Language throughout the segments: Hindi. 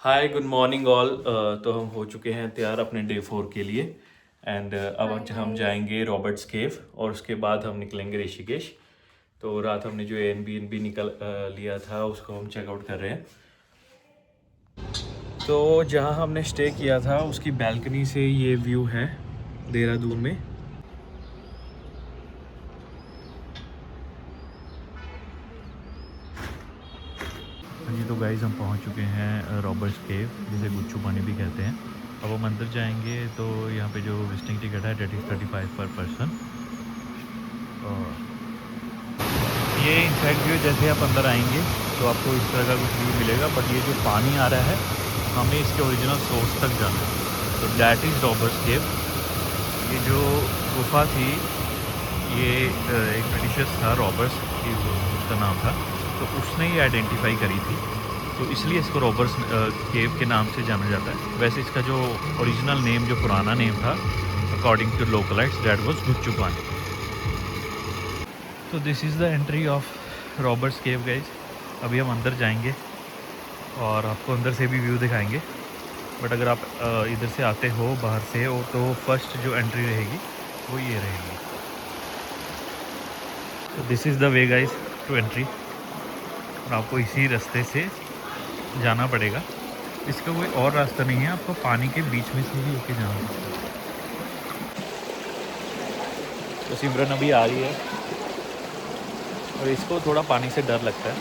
Hi good morning all. तो हम हो चुके हैं तैयार अपने डे 4 के लिए। एंड अब हाय आज हम गाइस। जाएंगे रॉबर्ट्स केव और उसके बाद हम निकलेंगे ऋषिकेश। तो रात हमने जो एयरबीएनबी निकल लिया था उसको हम चेकआउट कर रहे हैं। तो जहाँ हमने स्टे किया था उसकी बैल्कनी से ये व्यू है देहरादून में। हाँ जी, तो गाइज हम पहुँच चुके हैं रॉबर्ट्स केव, जिसे गुच्चू पानी भी कहते हैं। अब हम अंदर जाएंगे तो यहाँ पे जो विजिटिंग टिकट है डेट इज़ 35 पर पर्सन। ये इनफैक्ट व्यू जैसे आप अंदर आएंगे तो आपको इस तरह का कुछ व्यू मिलेगा, बट ये जो पानी आ रहा है हमें इसके ओरिजिनल सोर्स तक जाना है। तो दैट इज़ रॉबर्ट्स केव। ये जो गुफा थी ये एक ब्रिटिशर्स था, रॉबर्ट्स की उसका नाम था। तो उसने ये आइडेंटिफाई करी थी, तो इसलिए इसको रॉबर्ट्स केव के नाम से जाना जाता है। वैसे इसका जो ओरिजिनल नेम, जो पुराना नेम था according to localites, that was Guchhu Pani. तो this is the entry of robbers cave guys. अभी हम अंदर जाएंगे और आपको अंदर से भी व्यू दिखाएंगे। बट अगर आप इधर से आते हो बाहर से हो तो फर्स्ट जो एंट्री रहेगी वो ये रहेगी। तो this is the way guys to entry, और आपको इसी रास्ते से जाना पड़ेगा। इसका कोई और रास्ता नहीं है, आपको पानी के बीच में से ही होके जाना पड़ेगा। तो सिमरन अभी आ रही है और इसको थोड़ा पानी से डर लगता है,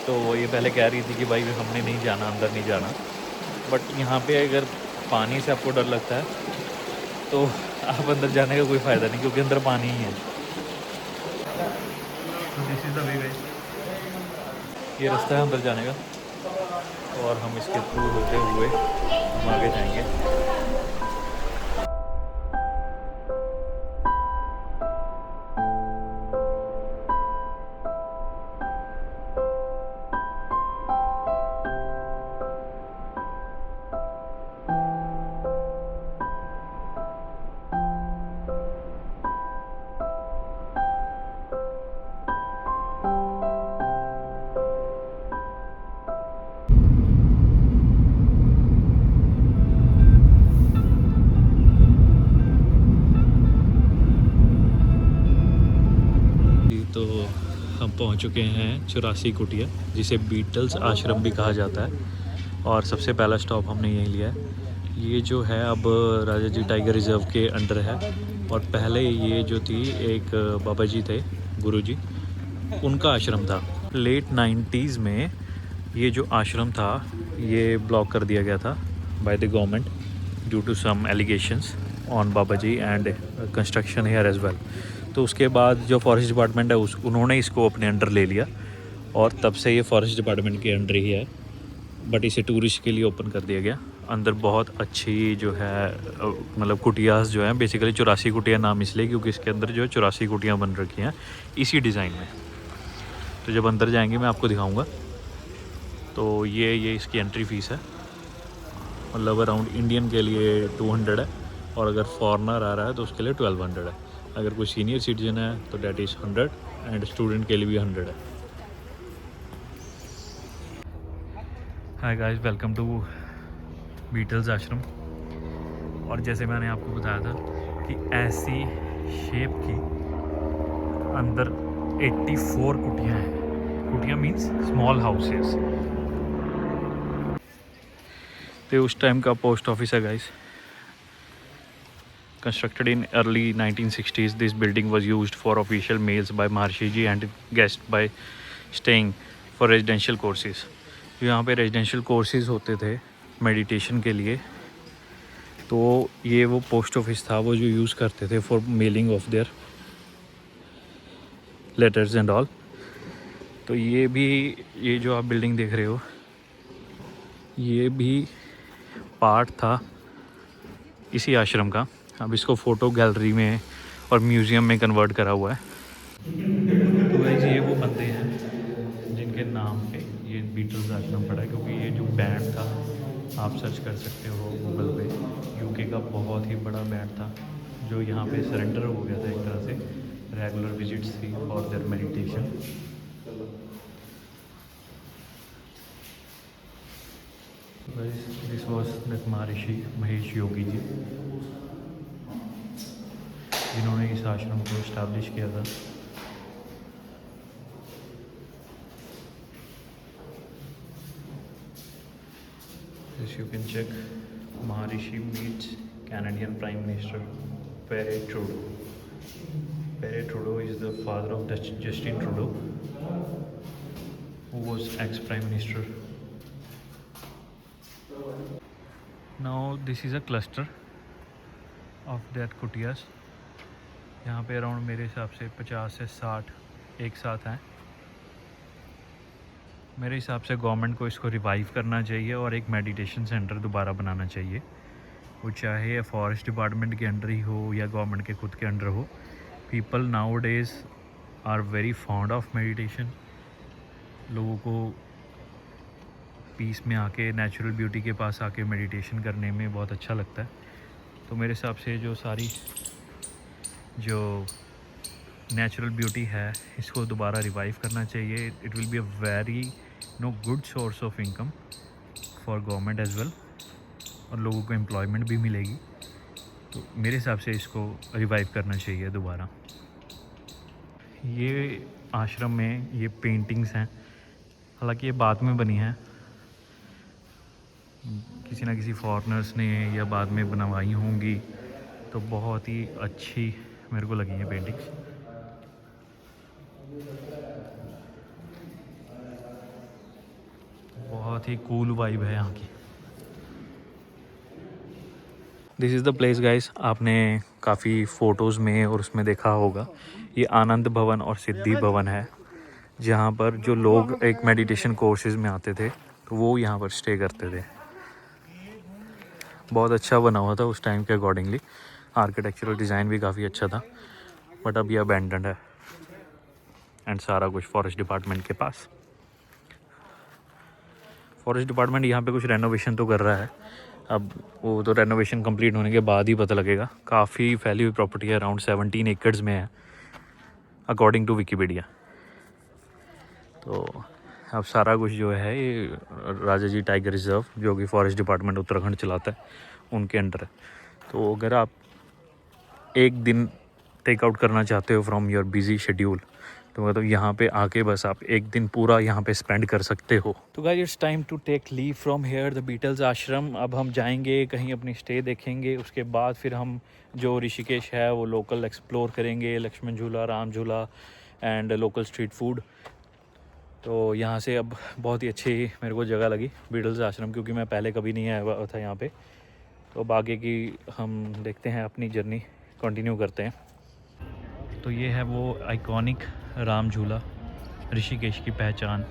तो ये पहले कह रही थी कि भाई हमने नहीं जाना, अंदर नहीं जाना। बट यहाँ पे अगर पानी से आपको डर लगता है तो आप अंदर जाने का कोई फ़ायदा नहीं, क्योंकि अंदर पानी ही है। तो this is the way guys, ये रास्ता है अंदर जाने का, और हम इसके थ्रू होते हुए हम आगे जाएंगे। तो हम पहुंच चुके हैं 84 कुटिया, जिसे बीटल्स आश्रम भी कहा जाता है, और सबसे पहला स्टॉप हमने यहीं लिया है। ये जो है अब राजा जी टाइगर रिज़र्व के अंडर है, और पहले ये जो थी एक बाबा जी थे, गुरु जी, उनका आश्रम था। लेट 90s में ये जो आश्रम था ये ब्लॉक कर दिया गया था by the government due to some allegations on Baba ji and construction here as well. तो उसके बाद जो फॉरेस्ट डिपार्टमेंट है उन्होंने इसको अपने अंडर ले लिया, और तब से ये फॉरेस्ट डिपार्टमेंट के अंडर ही है। बट इसे टूरिस्ट के लिए ओपन कर दिया गया। अंदर बहुत अच्छी जो है मतलब कुटियास जो हैं, बेसिकली 84 कुटिया नाम इसलिए क्योंकि इसके अंदर जो है 84 कुटियाँ बन रखी हैं इसी डिज़ाइन में। तो जब अंदर जाएंगे मैं आपको दिखाऊंगा। तो ये इसकी एंट्री फ़ीस है, मतलब अराउंड इंडियन के लिए 200 है, और अगर फॉरेनर आ रहा है तो उसके लिए 1200 है। अगर कोई सीनियर सिटीजन है तो डेट इज़ 100, एंड स्टूडेंट के लिए भी 100 है। Hi guys, welcome to Beatles Ashram. और जैसे मैंने आपको बताया था कि ऐसी शेप की अंदर 84 कुटियाँ हैं। कुटियाँ मीन्स स्मॉल हाउसेस। तो उस टाइम का पोस्ट ऑफिस है guys. Constructed in early 1960s, this building was used for official mails by Maharshi ji and guests by staying for residential courses. यहाँ पे रेजिडेंशियल कोर्सेज होते थे मेडिटेशन के लिए, तो ये वो पोस्ट ऑफिस था वो जो यूज़ करते थे for mailing of their letters and all. तो ये भी, ये जो आप बिल्डिंग देख रहे हो ये भी पार्ट था इसी आश्रम का। अब इसको फ़ोटो गैलरी में और म्यूज़ियम में कन्वर्ट करा हुआ है। तो गाइस ये वो बंदे हैं जिनके नाम पे ये बीटल्स आश्रम पड़ा है, क्योंकि ये जो बैंड था आप सर्च कर सकते हो गूगल पे, यूके का बहुत ही बड़ा बैंड था जो यहाँ पे सरेंडर हो गया था एक तरह से। रेगुलर विजिट्स थी for their meditation. This was that महर्षि महेश योगी जी, जिन्होंने इस आश्रम को इस्टेब्लिश किया था। As you can check, Maharishi meets Canadian Prime Minister Pierre Trudeau. Pierre Trudeau is the father of Justin Trudeau, who was ex-Prime Minister. Now this is a cluster of that कुटियास। यहाँ पे अराउंड मेरे हिसाब से 50 से 60 एक साथ हैं। मेरे हिसाब से गवर्नमेंट को इसको रिवाइव करना चाहिए और एक मेडिटेशन सेंटर दोबारा बनाना चाहिए, वो चाहे फॉरेस्ट डिपार्टमेंट के अंडर ही हो या गवर्नमेंट के खुद के अंडर हो। People nowadays are very fond of meditation. लोगों को पीस में आके, नेचुरल ब्यूटी के पास आके मेडिटेशन करने में बहुत अच्छा लगता है। तो मेरे हिसाब से जो सारी जो नेचुरल ब्यूटी है इसको दोबारा रिवाइव करना चाहिए। It will be a very good source of income for government as well, और लोगों को एम्प्लॉयमेंट भी मिलेगी। तो मेरे हिसाब से इसको रिवाइव करना चाहिए दोबारा। ये आश्रम में ये पेंटिंग्स हैं, हालांकि ये बाद में बनी हैं, किसी ना किसी फॉरेनर्स ने या बाद में बनवाई होंगी। तो बहुत ही अच्छी मेरे को लगी है पेंटिंग्स। बहुत ही कूल वाइब है यहाँ की। This is the place guys, आपने काफ़ी फ़ोटोज़ में और उसमें देखा होगा, ये आनंद भवन और सिद्धि भवन है, जहाँ पर जो लोग एक मेडिटेशन कोर्सेज में आते थे तो वो यहाँ पर स्टे करते थे। बहुत अच्छा बना हुआ था उस टाइम के अकॉर्डिंगली, आर्किटेक्चरल डिज़ाइन भी काफ़ी अच्छा था, बट अब ये अबैंडन्ड है एंड सारा कुछ फॉरेस्ट डिपार्टमेंट के पास। फॉरेस्ट डिपार्टमेंट यहाँ पे कुछ रेनोवेशन तो कर रहा है, अब वो तो रेनोवेशन कंप्लीट होने के बाद ही पता लगेगा। काफ़ी फैली हुई प्रॉपर्टी है, अराउंड 17 एकड़्स में है अकॉर्डिंग टू विकीपीडिया। तो अब सारा कुछ जो है ये राजा जी टाइगर रिज़र्व, जो कि फॉरेस्ट डिपार्टमेंट उत्तराखंड चलाता है, उनके अंडर है। तो अगर आप एक दिन टेक आउट करना चाहते हो फ्रॉम योर बिजी शेड्यूल, तो मतलब यहाँ पे आके बस आप एक दिन पूरा यहाँ पे स्पेंड कर सकते हो। तो guys it's time to take leave from here the Beatles Ashram. अब हम जाएंगे कहीं, अपनी स्टे देखेंगे, उसके बाद फिर हम जो ऋषिकेश है वो लोकल एक्सप्लोर करेंगे, लक्ष्मण झूला, राम झूला एंड लोकल स्ट्रीट फूड। तो यहाँ से अब बहुत ही अच्छी मेरे को जगह लगी बीटल्स आश्रम, क्योंकि मैं पहले कभी नहीं आया हुआ था यहाँ पे। तो अब आगे की हम देखते हैं, अपनी जर्नी कंटिन्यू करते हैं। तो ये है वो आइकॉनिक राम झूला, ऋषिकेश की पहचान।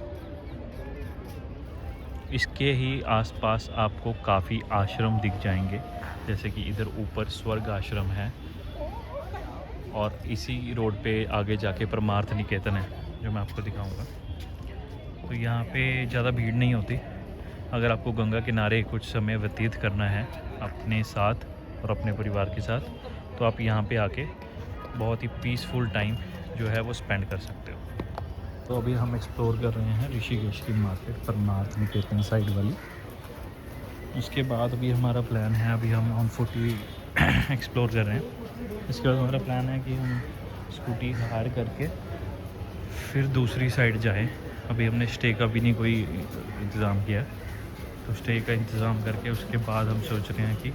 इसके ही आसपास आपको काफ़ी आश्रम दिख जाएंगे, जैसे कि इधर ऊपर स्वर्ग आश्रम है, और इसी रोड पे आगे जाके परमार्थ निकेतन है, जो मैं आपको दिखाऊंगा। तो यहाँ पे ज़्यादा भीड़ नहीं होती। अगर आपको गंगा किनारे कुछ समय व्यतीत करना है अपने साथ और अपने परिवार के साथ, तो आप यहाँ पे आके बहुत ही पीसफुल टाइम जो है वो स्पेंड कर सकते हो। तो अभी हम एक्सप्लोर कर रहे हैं ऋषिकेश की मार्केट, परमार्थ निकेतन साइड वाली। उसके बाद अभी हमारा प्लान है, अभी हम ऑन फुट ही एक्सप्लोर कर रहे हैं। इसके बाद हमारा प्लान है कि हम स्कूटी हायर करके फिर दूसरी साइड जाएं। अभी हमने स्टे का भी नहीं कोई इंतज़ाम किया, तो स्टे का इंतज़ाम करके उसके बाद हम सोच रहे हैं कि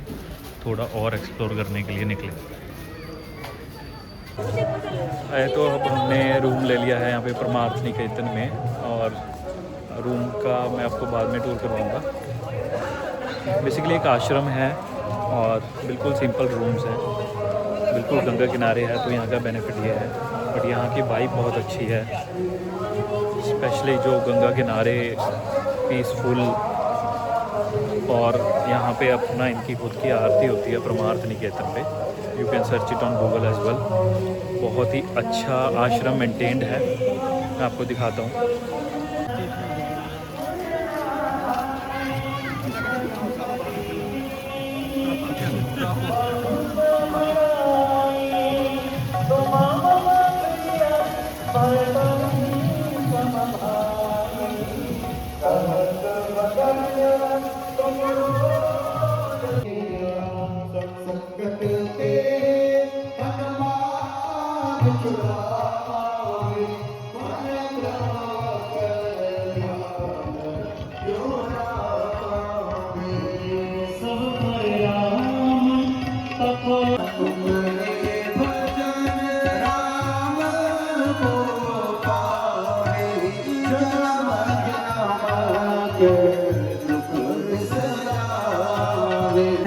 थोड़ा और एक्सप्लोर करने के लिए निकलें। तो अब हमने रूम ले लिया है यहाँ पे परमार्थ निकेतन में, और रूम का मैं आपको बाद में टूर करवाऊँगा। बेसिकली एक आश्रम है और बिल्कुल सिंपल रूम्स हैं, बिल्कुल गंगा किनारे है, तो यहाँ का बेनिफिट ये है। बट यहाँ की वाइब बहुत अच्छी है, स्पेशली जो गंगा किनारे पीसफुल, और यहाँ पे अपना इनकी खुद की आरती होती है परमार्थ निकेतन पे। You can search it on Google as well. बहुत ही अच्छा आश्रम मेंटेन्ड है, मैं आपको दिखाता हूँ।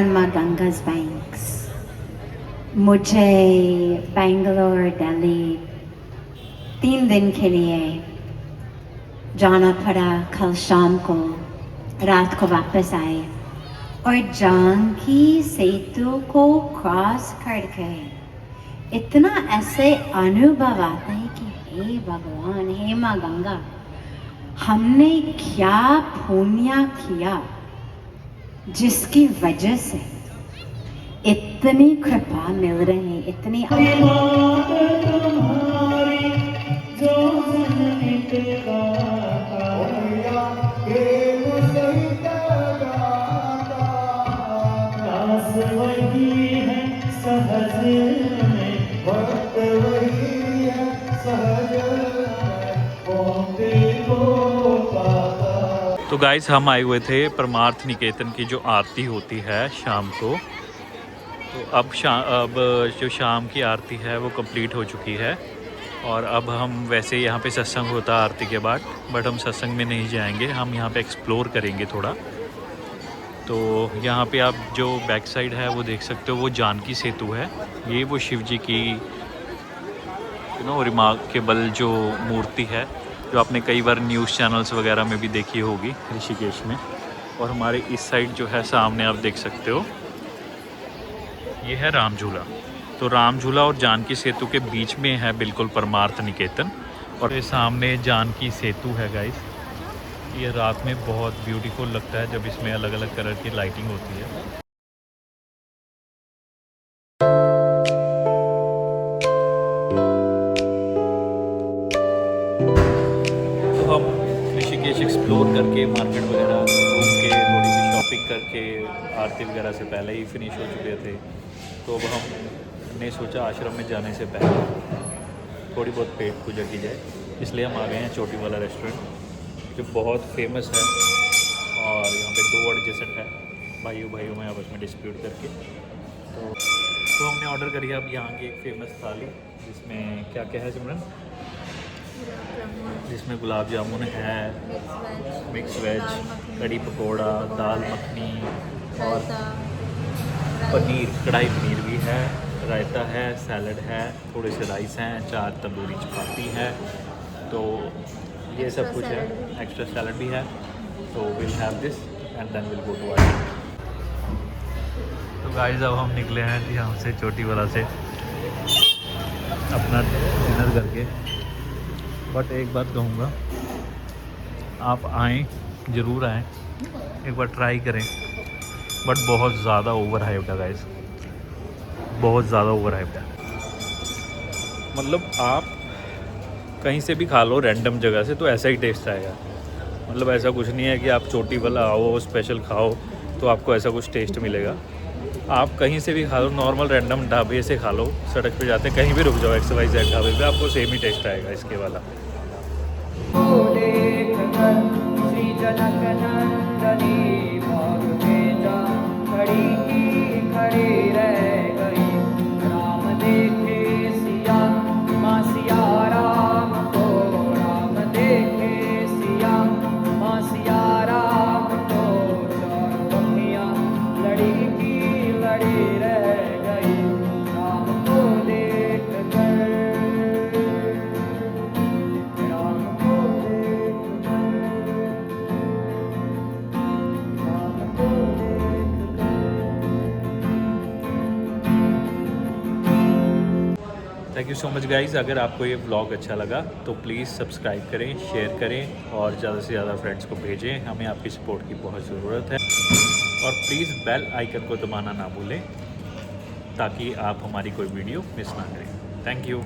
माँ गंगा's banks. मुझे बेंगलोर दिल्ली 3 दिन के लिए जाना पड़ा। कल शाम को रात को वापस आए और जानकी सेतु को क्रॉस करके इतना ऐसे अनुभव आता है कि हे भगवान, हे माँ गंगा, हमने क्या पुण्य किया जिसकी वजह से इतनी कृपा मिल रही है, इतनी तो गाइस हम आए हुए थे परमार्थ निकेतन की जो आरती होती है शाम को। तो अब जो शाम की आरती है वो कंप्लीट हो चुकी है और अब हम वैसे यहाँ पे सत्संग होता है आरती के बाद, बट हम सत्संग में नहीं जाएंगे, हम यहाँ पे एक्सप्लोर करेंगे थोड़ा। तो यहाँ पे आप जो बैक साइड है वो देख सकते हो, वो जानकी सेतु है। ये वो शिव जी की रिमार्केबल जो मूर्ति है, जो आपने कई बार न्यूज़ चैनल्स वगैरह में भी देखी होगी ऋषिकेश में। और हमारे इस साइड जो है सामने आप देख सकते हो, ये है राम झूला। तो राम झूला और जानकी सेतु के बीच में है बिल्कुल परमार्थ निकेतन। और ये सामने जानकी सेतु है गाइस। ये रात में बहुत ब्यूटीफुल लगता है जब इसमें अलग अलग कलर की लाइटिंग होती है। तो हम ऋषिकेश एक्सप्लोर करके मार्केट वगैरह घूम के थोड़ी सी शॉपिंग करके आरती वगैरह से पहले ही फिनिश हो चुके थे। तो अब हमने सोचा आश्रम में जाने से पहले थोड़ी बहुत पेट पूजा की जाए, इसलिए हम आ गए हैं चोटी वाला रेस्टोरेंट, जो बहुत फेमस है। और यहाँ पे 2 एडजेसेंट है, भाइयों में आपस में डिस्प्यूट करके। तो हमने ऑर्डर करी है अब यहाँ की एक फ़ेमस थाली, जिसमें क्या क्या है सिमरन? जिसमें गुलाब जामुन है, मिक्स वेज, कड़ी पकोड़ा, दाल मखनी और पनीर, कढ़ाई पनीर भी है, रायता है, सैलड है, थोड़े से राइस हैं, 4 तंदूरी चपाती है। तो ये सब कुछ है, एक्स्ट्रा सैलड भी है। तो will have this and then will go to our. तो गाइस अब हम निकले हैं यहाँ से चोटी वाला से अपना डिनर करके। बट एक बात कहूँगा, आप आएँ, ज़रूर आएँ, एक बार ट्राई करें। बट बहुत ज़्यादा ओवर हाइप्ड है गाइस, बहुत ज़्यादा ओवर हाइप्ड है। मतलब आप कहीं से भी खा लो रैंडम जगह से तो ऐसा ही टेस्ट आएगा। मतलब ऐसा कुछ नहीं है कि आप चोटी वाला आओ स्पेशल खाओ तो आपको ऐसा कुछ टेस्ट मिलेगा। आप कहीं से भी खा लो, नॉर्मल रैंडम ढाबे से खा लो, सड़क पे जाते कहीं भी रुक जाओ XYZ ढाबे पे, आपको सेम ही टेस्ट आएगा इसके वाला। Thank you so much guys. अगर आपको ये व्लॉग अच्छा लगा तो प्लीज़ सब्सक्राइब करें, शेयर करें और ज़्यादा से ज़्यादा फ्रेंड्स को भेजें। हमें आपकी सपोर्ट की बहुत ज़रूरत है। और प्लीज़ बेल आइकन को दबाना ना भूलें ताकि आप हमारी कोई वीडियो मिस ना करें। Thank you.